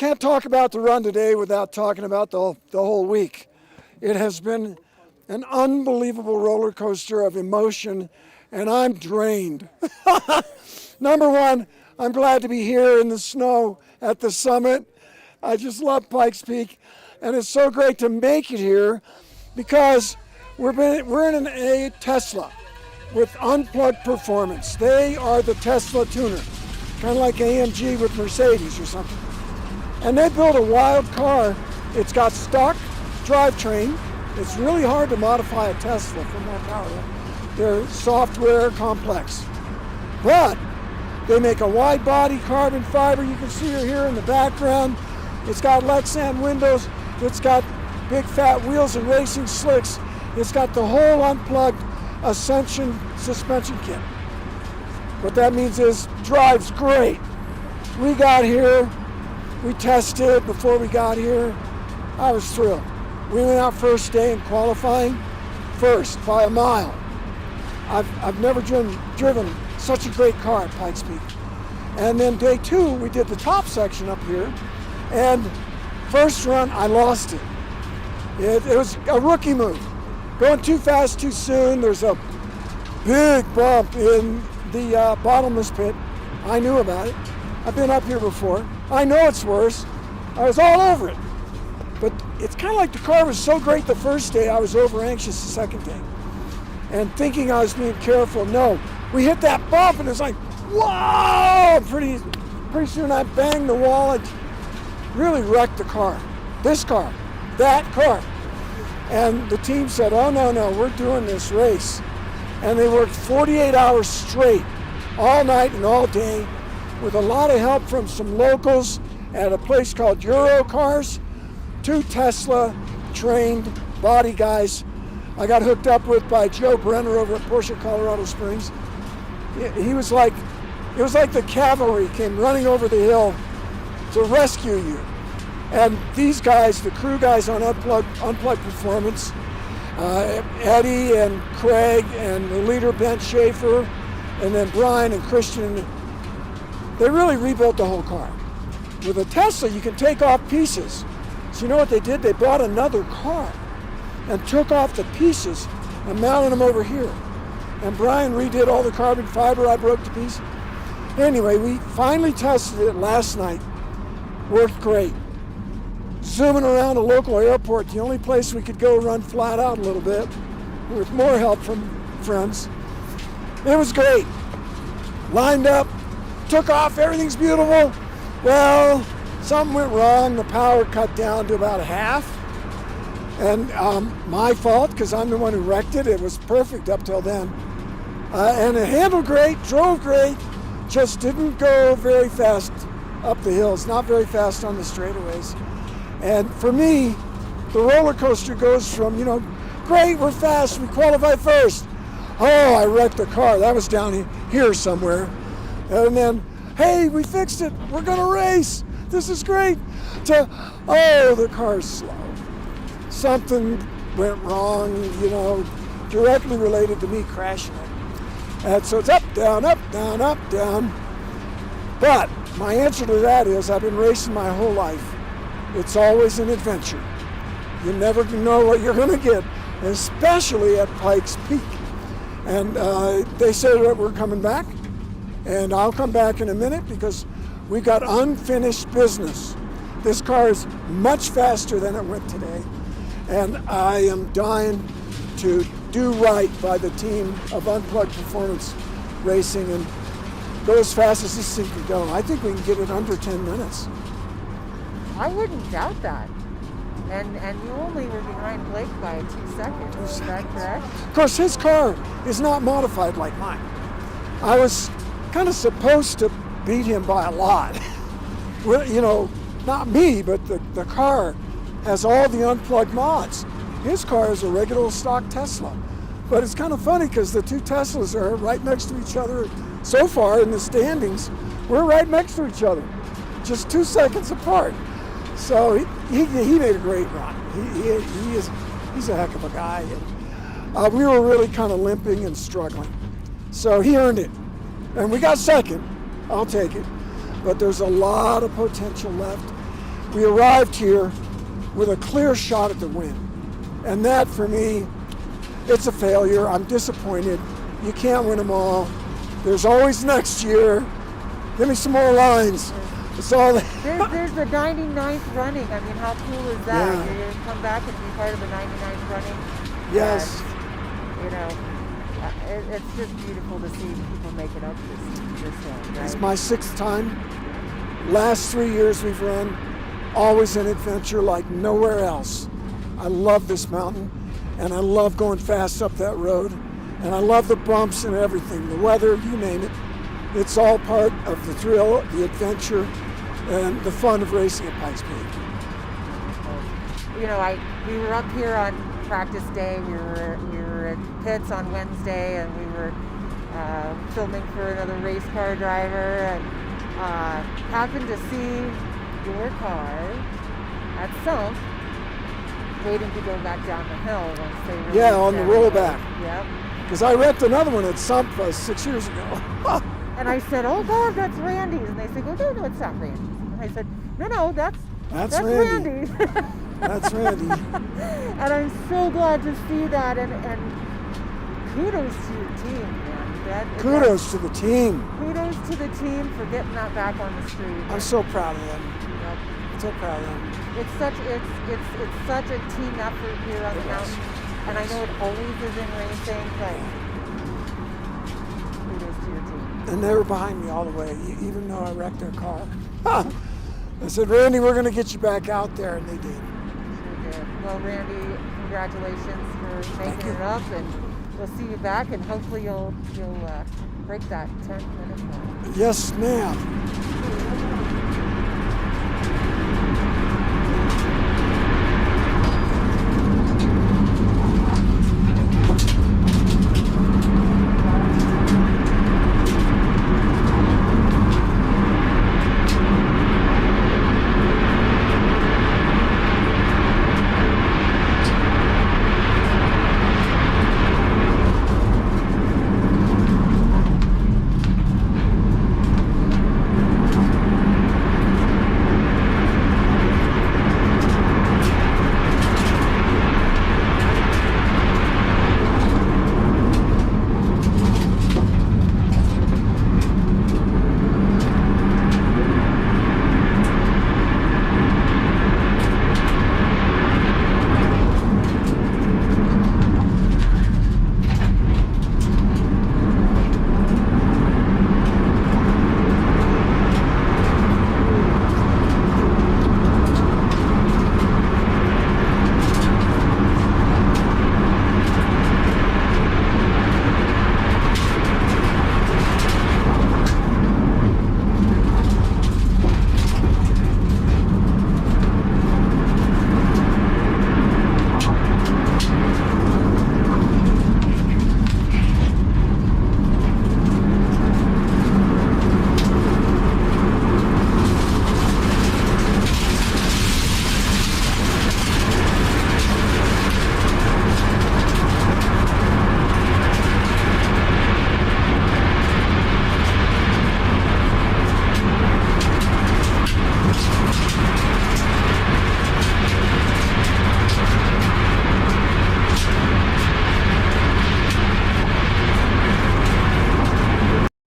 can't talk about the run today without talking about the whole week. It has been an unbelievable roller coaster of emotion, and I'm drained. Number one, I'm glad to be here in the snow at the summit. I just love Pikes Peak, and it's so great to make it here because we're in a Tesla with unplugged performance. They are the Tesla tuner, kind of like AMG with Mercedes or something. And they built a wild car. It's got stock drivetrain. It's really hard to modify a Tesla for more power. They're software complex. But they make a wide body carbon fiber. You can see her here in the background. It's got Lexan windows. It's got big fat wheels and racing slicks. It's got the whole unplugged Ascension suspension kit. What that means is drives great. We got here, we tested before we got here. I was thrilled. We went out first day in qualifying, first by a mile. I've never driven such a great car at Pikes Peak. And then day two, we did the top section up here, and first run, I lost it. It was a rookie move. Going too fast too soon. There's a big bump in the bottomless pit. I knew about it. I've been up here before. I know it's worse. I was all over it. But it's kind of like the car was so great the first day, I was over anxious the second day. And thinking I was being careful, no. We hit that bump and it's like, whoa! Pretty soon I banged the wall and really wrecked the car. This car, that car. And the team said, oh no, we're doing this race. And they worked 48 hours straight, all night and all day, with a lot of help from some locals at a place called Euro Cars, 2 Tesla trained body guys I got hooked up with by Joe Brenner over at Porsche Colorado Springs. He was like, it was like the cavalry came running over the hill to rescue you. And these guys, the crew guys on Unplugged Performance, Eddie and Craig and the leader Ben Schaefer, and then Brian and Christian, they really rebuilt the whole car. With a Tesla, you can take off pieces. So you know what they did? They bought another car and took off the pieces and mounted them over here. And Brian redid all the carbon fiber I broke to pieces. Anyway, we finally tested it last night. Worked great. Zooming around a local airport, the only place we could go run flat out a little bit with more help from friends. It was great. Lined up, took off, everything's beautiful. Well, something went wrong. The power cut down to about half. And my fault, because I'm the one who wrecked it. It was perfect up till then. And it handled great, drove great, just didn't go very fast up the hills, not very fast on the straightaways. And for me, the roller coaster goes from, great, we're fast, we qualify first. Oh, I wrecked the car. That was down here somewhere. And then, hey, we fixed it. We're going to race. This is great. To, oh, the car's slow. Something went wrong, directly related to me crashing it. And so it's up, down, up, down, up, down. But my answer to that is I've been racing my whole life. It's always an adventure. You never know what you're going to get, especially at Pikes Peak. And they said that we're coming back, and I'll come back in a minute because we've got unfinished business. This car is much faster than it went today, and I am dying to do right by the team of Unplugged Performance Racing and go as fast as this thing can go. I think we can get it under 10 minutes. I wouldn't doubt that. And you only were behind Blake by 2 seconds. Is that correct? Of course, his car is not modified like mine. I was kind of supposed to beat him by a lot. Well, not me, but the car has all the unplugged mods. His car is a regular stock Tesla. But it's kind of funny because the 2 Teslas are right next to each other. So far in the standings, we're right next to each other, just 2 seconds apart. So he made a great run. He's a heck of a guy. And, we were really kind of limping and struggling. So he earned it. And we got second. I'll take it. But there's a lot of potential left. We arrived here with a clear shot at the win. And that, for me, it's a failure. I'm disappointed. You can't win them all. There's always next year. Give me some more lines. It's all. There's the 99th running. I mean, how cool is that? Yeah. You're going to come back and be part of the 99th running. Yes. And, you know, it's just beautiful to see people make it up this hill, right? It's my 6th time. Last 3 years we've run. Always an adventure like nowhere else. I love this mountain, and I love going fast up that road, and I love the bumps and everything, the weather, you name it. It's all part of the thrill, the adventure, and the fun of racing at Pikes Peak. You know, we were up here on practice day. We were at pits on Wednesday, and we were filming for another race car driver, and happened to see your car at Sump, waiting to go back down the hill once they released. Yeah, on the rollback. Yep. Because I wrecked another one at Sump 6 years ago. And I said, "Oh God, that's Randy's." And they said, "Oh no, it's not Randy's." And I said, "No, that's Randy. Randy's." That's Randy. And I'm so glad to see that, and kudos to your team, man. Kudos to the team. Kudos to the team for getting that back on the street. I'm so proud of them. Yep. So proud of them. It's such a team effort here on the mountain, and I know it always is in racing, but kudos to your team. And they were behind me all the way, even though I wrecked their car. I said, Randy, we're going to get you back out there, and they did. Sure did. Well, Randy, congratulations for making it up, and we'll see you back, and hopefully you'll break that 10-minute mark. Yes, ma'am.